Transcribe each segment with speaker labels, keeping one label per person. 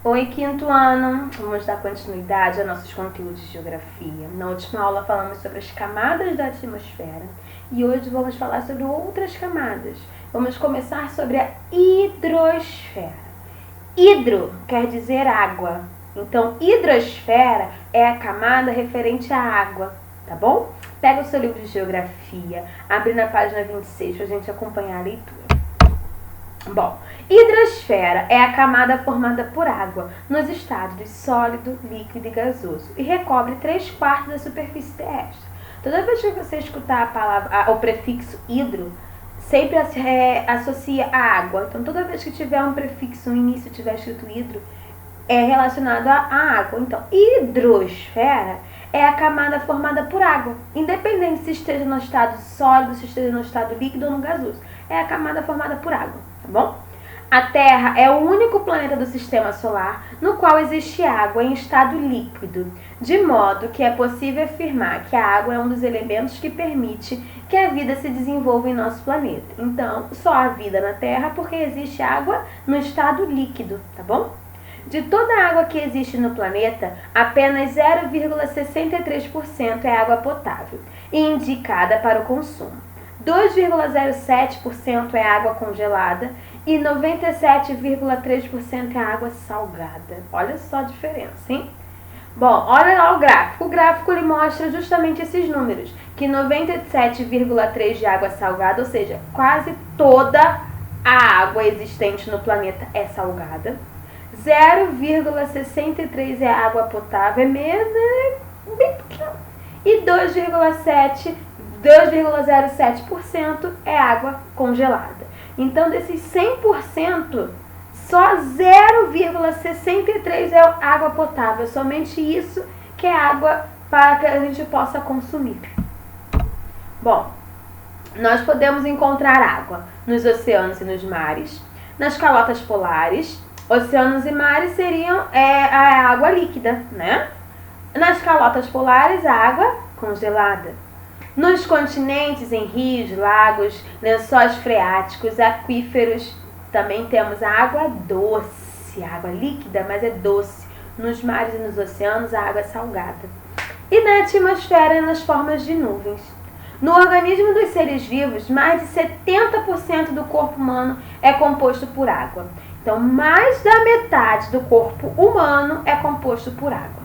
Speaker 1: Oi, quinto ano! Vamos dar continuidade a nossos conteúdos de geografia. Na última aula falamos sobre as camadas da atmosfera e hoje vamos falar sobre outras camadas. Vamos começar sobre a hidrosfera. Hidro quer dizer água, então hidrosfera é a camada referente à água, tá bom? Pega o seu livro de geografia, abre na página 26 para a gente acompanhar a leitura. Bom, hidrosfera é a camada formada por água nos estados de sólido, líquido e gasoso e recobre 3/4 da superfície terrestre. Toda vez que você escutar a palavra, o prefixo hidro, sempre associa a água. Então, toda vez que tiver um prefixo no início tiver escrito hidro, é relacionado à água. Então, hidrosfera é a camada formada por água, independente se esteja no estado sólido, se esteja no estado líquido ou no gasoso. É a camada formada por água, tá bom? A Terra é o único planeta do Sistema Solar no qual existe água em estado líquido, de modo que é possível afirmar que a água é um dos elementos que permite que a vida se desenvolva em nosso planeta. Então, só há vida na Terra porque existe água no estado líquido, tá bom? De toda a água que existe no planeta, apenas 0,63% é água potável e indicada para o consumo. 2,07% é água congelada e 97,3% é água salgada. Olha só a diferença, hein? Bom, olha lá o gráfico. O gráfico ele mostra justamente esses números, que 97,3% de água salgada, ou seja, quase toda a água existente no planeta é salgada. 0,63% é água potável, é mesmo, bem pouquinho. E 2,07% é água congelada. Então, desses 100%, só 0,63% é água potável. Somente isso que é água para que a gente possa consumir. Bom, nós podemos encontrar água nos oceanos e nos mares, nas calotas polares. Oceanos e mares seriam a água líquida, né? Nas calotas polares, a água congelada. Nos continentes, em rios, lagos, lençóis freáticos, aquíferos, também temos a água doce, água líquida, mas é doce. Nos mares e nos oceanos, a água é salgada. E na atmosfera, nas formas de nuvens. No organismo dos seres vivos, mais de 70% do corpo humano é composto por água. Então, mais da metade do corpo humano é composto por água.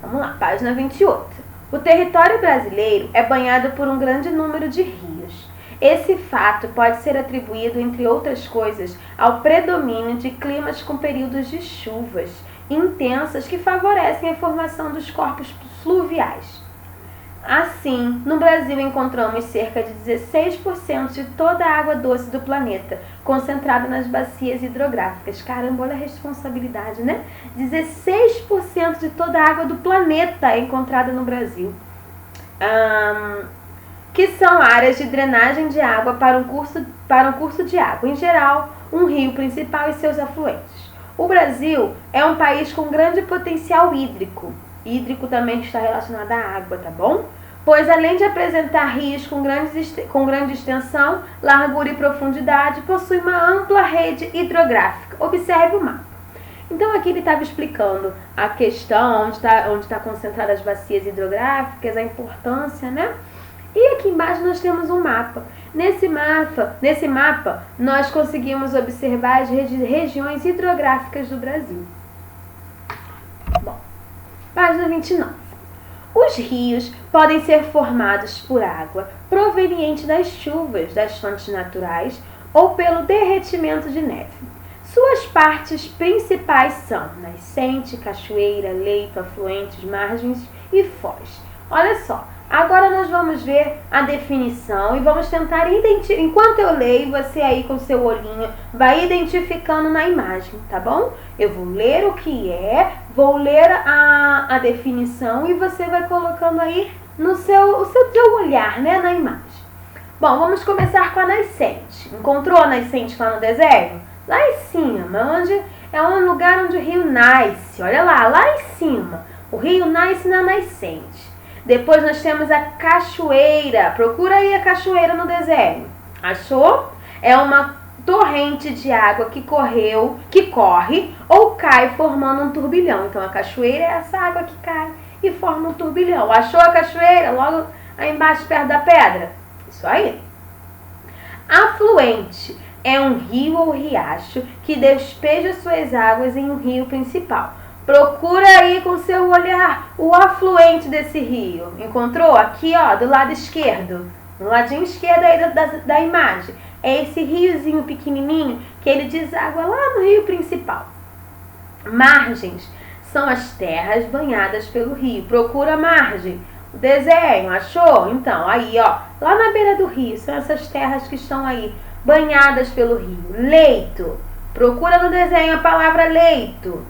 Speaker 1: Vamos lá, página 28. O território brasileiro é banhado por um grande número de rios. Esse fato pode ser atribuído, entre outras coisas, ao predomínio de climas com períodos de chuvas intensas que favorecem a formação dos corpos fluviais. Assim, no Brasil encontramos cerca de 16% de toda a água doce do planeta, concentrada nas bacias hidrográficas. Caramba, olha a responsabilidade, né? 16% de toda a água do planeta é encontrada no Brasil. Que são áreas de drenagem de água para um curso de água. Em geral, um rio principal e seus afluentes. O Brasil é um país com grande potencial hídrico. Hídrico também está relacionado à água, tá bom? Pois além de apresentar rios com grande extensão, largura e profundidade, possui uma ampla rede hidrográfica. Observe o mapa. Então aqui ele estava explicando a questão, onde está concentradas as bacias hidrográficas, a importância, né? E aqui embaixo nós temos um mapa. Nesse mapa, nós conseguimos observar as regiões hidrográficas do Brasil. Bom, página 29. Os rios podem ser formados por água proveniente das chuvas, das fontes naturais ou pelo derretimento de neve. Suas partes principais são nascente, cachoeira, leito, afluentes, margens e foz. Olha só, agora nós vamos ver a definição e vamos tentar identificar. Enquanto eu leio, você aí com seu olhinho vai identificando na imagem, tá bom? Eu vou ler o que é, vou ler a definição e você vai colocando aí no seu olhar, né, na imagem. Bom, vamos começar com a nascente. Encontrou a nascente lá no desenho? Lá em cima, onde é um lugar onde o rio nasce. Olha lá em cima. O rio nasce na nascente. Depois nós temos a cachoeira. Procura aí a cachoeira no desenho. Achou? É uma torrente de água que corre ou cai formando um turbilhão. Então a cachoeira é essa água que cai e forma um turbilhão. Achou a cachoeira logo aí embaixo perto da pedra? Isso aí. Afluente é um rio ou riacho que despeja suas águas em um rio principal. Procura aí com seu olhar o afluente desse rio. Encontrou? Aqui, ó, do lado esquerdo. No ladinho esquerdo aí da imagem. É esse riozinho pequenininho que ele deságua lá no rio principal. Margens são as terras banhadas pelo rio. Procura a margem. O desenho, achou? Então, aí, ó, lá na beira do rio, são essas terras que estão aí, banhadas pelo rio. Leito. Procura no desenho a palavra leito.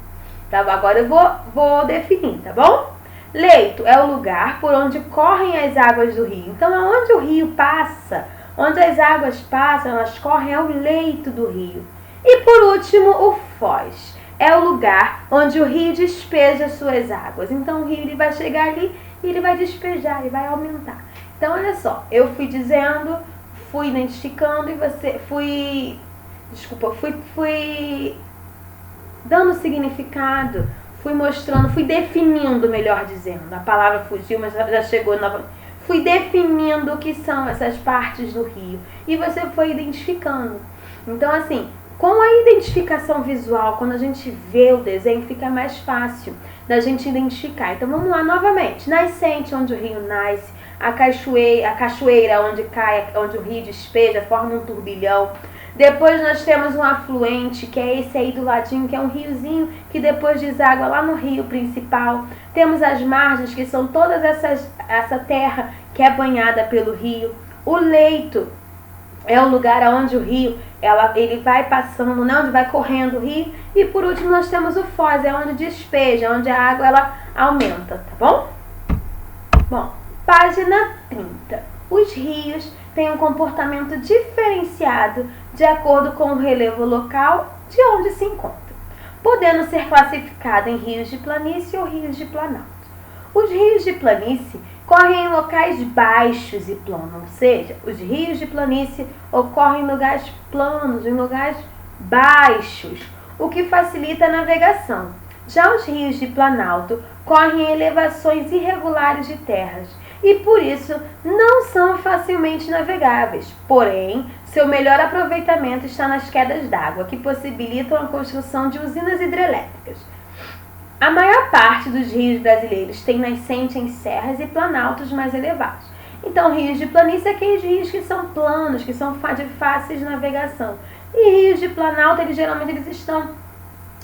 Speaker 1: Tá, agora eu vou definir, tá bom? Leito é o lugar por onde correm as águas do rio. Então, aonde o rio passa, onde as águas passam, elas correm ao leito do rio. E por último, o foz. É o lugar onde o rio despeja suas águas. Então, o rio ele vai chegar ali e ele vai despejar, ele vai aumentar. Então, olha só, eu fui dizendo, fui identificando e fui dando significado, fui mostrando, fui definindo, melhor dizendo. A palavra fugiu, mas já chegou novamente. Fui definindo o que são essas partes do rio. E você foi identificando. Então, assim, com a identificação visual, quando a gente vê o desenho, fica mais fácil da gente identificar. Então, vamos lá novamente. Nascente, onde o rio nasce. A cachoeira onde o rio despeja, forma um turbilhão. Depois nós temos um afluente, que é esse aí do ladinho, que é um riozinho que depois deságua lá no rio principal. Temos as margens, que são todas essa terra que é banhada pelo rio. O leito é o lugar onde o rio ele vai passando, né, onde vai correndo o rio. E por último nós temos o foz, é onde despeja, onde a água ela aumenta, tá bom? Bom, página 30. Os rios têm um comportamento diferenciado de acordo com o relevo local de onde se encontra, podendo ser classificado em rios de planície ou rios de planalto. Os rios de planície correm em locais baixos e planos, ou seja, os rios de planície ocorrem em lugares planos, em lugares baixos, o que facilita a navegação. Já os rios de planalto correm em elevações irregulares de terras e, por isso, não são facilmente navegáveis. Porém, seu melhor aproveitamento está nas quedas d'água, que possibilitam a construção de usinas hidrelétricas. A maior parte dos rios brasileiros tem nascente em serras e planaltos mais elevados. Então, rios de planície é aqueles rios que são planos, que são de fácil navegação. E rios de planalto, geralmente estão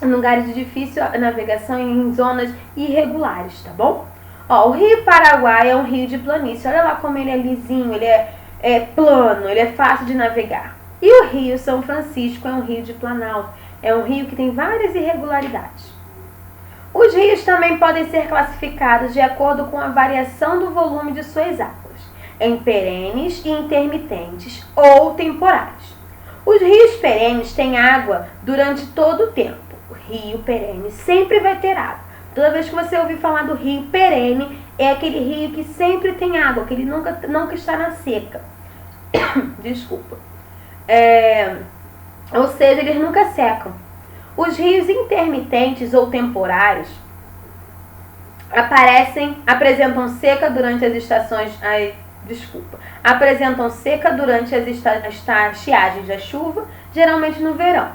Speaker 1: em lugares de difícil navegação, em zonas irregulares, tá bom? Ó, o Rio Paraguai é um rio de planície. Olha lá como ele é lisinho, ele é plano, ele é fácil de navegar. E o Rio São Francisco é um rio de planalto. É um rio que tem várias irregularidades. Os rios também podem ser classificados de acordo com a variação do volume de suas águas, em perenes e intermitentes ou temporais. Os rios perenes têm água durante todo o tempo. O rio perene sempre vai ter água. Toda vez que você ouvir falar do rio perene, é aquele rio que sempre tem água, que ele nunca está na seca. Desculpa. Ou seja, eles nunca secam. Os rios intermitentes ou temporários apresentam seca durante as estações. Apresentam seca durante as estiagens da chuva, geralmente no verão.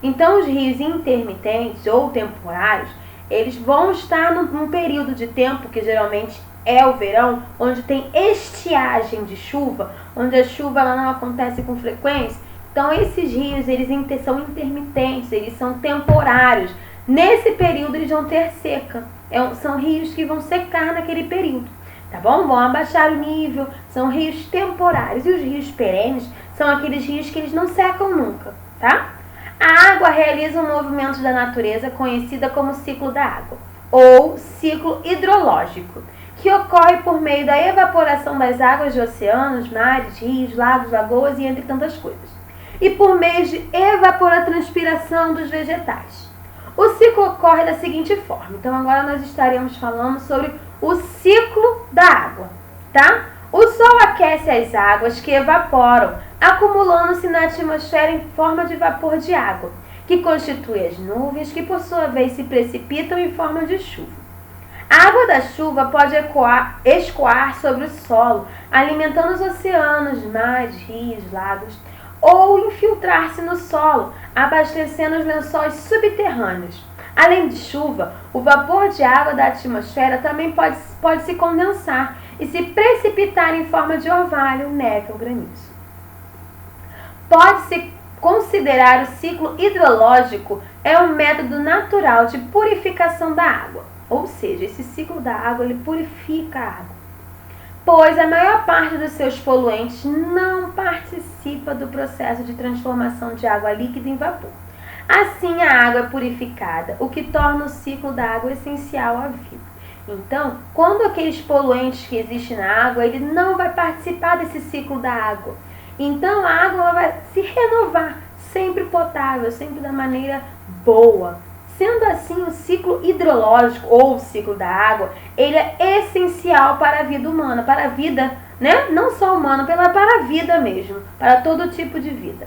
Speaker 1: Então, os rios intermitentes ou temporários, eles vão estar num período de tempo, que geralmente é o verão, onde tem estiagem de chuva, onde a chuva ela não acontece com frequência. Então, esses rios, eles são intermitentes, eles são temporários. Nesse período, eles vão ter seca. São rios que vão secar naquele período, tá bom? Vão abaixar o nível, são rios temporários. E os rios perenes são aqueles rios que eles não secam nunca, tá? A água realiza um movimento da natureza conhecida como ciclo da água, ou ciclo hidrológico, que ocorre por meio da evaporação das águas de oceanos, mares, rios, lagos, lagoas e entre tantas coisas, e por meio de evapotranspiração dos vegetais. O ciclo ocorre da seguinte forma. Então, agora nós estaremos falando sobre o ciclo da água, tá? O Sol aquece as águas que evaporam, acumulando-se na atmosfera em forma de vapor de água, que constitui as nuvens, que por sua vez se precipitam em forma de chuva. A água da chuva pode escoar sobre o solo, alimentando os oceanos, mares, rios, lagos, ou infiltrar-se no solo, abastecendo os lençóis subterrâneos. Além de chuva, o vapor de água da atmosfera também pode se condensar e se precipitar em forma de orvalho, neve ou granizo. Pode-se considerar o ciclo hidrológico um método natural de purificação da água, ou seja, esse ciclo da água ele purifica a água, pois a maior parte dos seus poluentes não participa do processo de transformação de água líquida em vapor. Assim, a água é purificada, o que torna o ciclo da água essencial à vida. Então, quando aqueles poluentes que existem na água, ele não vai participar desse ciclo da água. Então, a água ela vai se renovar, sempre potável, sempre da maneira boa. Sendo assim, o ciclo hidrológico, ou o ciclo da água, ele é essencial para a vida humana, para a vida, né? Não só humana, para a vida mesmo, para todo tipo de vida.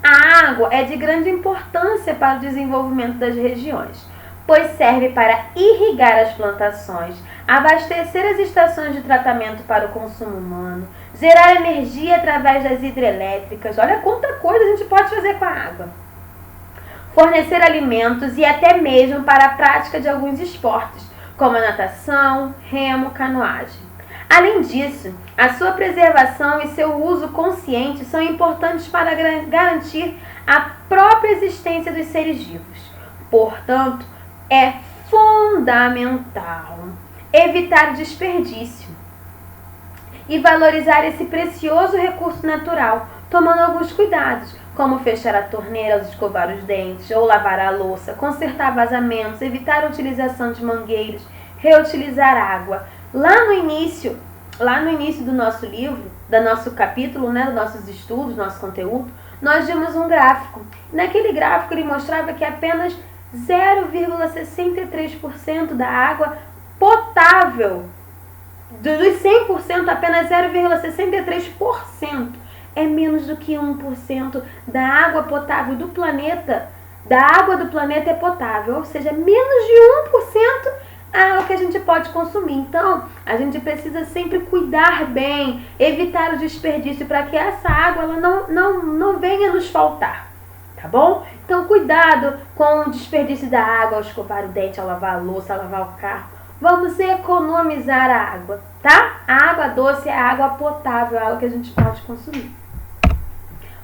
Speaker 1: A água é de grande importância para o desenvolvimento das regiões, pois serve para irrigar as plantações, abastecer as estações de tratamento para o consumo humano, gerar energia através das hidrelétricas. Olha quanta coisa a gente pode fazer com a água. Fornecer alimentos e até mesmo para a prática de alguns esportes, como a natação, remo, canoagem. Além disso, a sua preservação e seu uso consciente são importantes para garantir a própria existência dos seres vivos. Portanto, é fundamental evitar desperdício e valorizar esse precioso recurso natural, tomando alguns cuidados, como fechar a torneira ao escovar os dentes ou lavar a louça, consertar vazamentos, evitar a utilização de mangueiras, reutilizar água. Lá no início do nosso livro, do nosso capítulo, né, dos nossos estudos, nosso conteúdo, nós vimos um gráfico. Naquele gráfico ele mostrava que apenas 0,63% da água potável, dos 100%, apenas 0,63% é menos do que 1% da água potável do planeta. Da água do planeta é potável, ou seja, menos de 1% a água que a gente pode consumir. Então, a gente precisa sempre cuidar bem, evitar o desperdício para que essa água ela não venha nos faltar, tá bom? Então, cuidado com o desperdício da água ao escovar o dente, ao lavar a louça, ao lavar o carro. Vamos economizar a água, tá? A água doce é a água potável, a água que a gente pode consumir.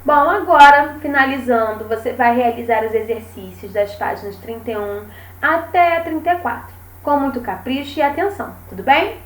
Speaker 1: Bom, agora, finalizando, você vai realizar os exercícios das páginas 31 até 34, com muito capricho e atenção, tudo bem?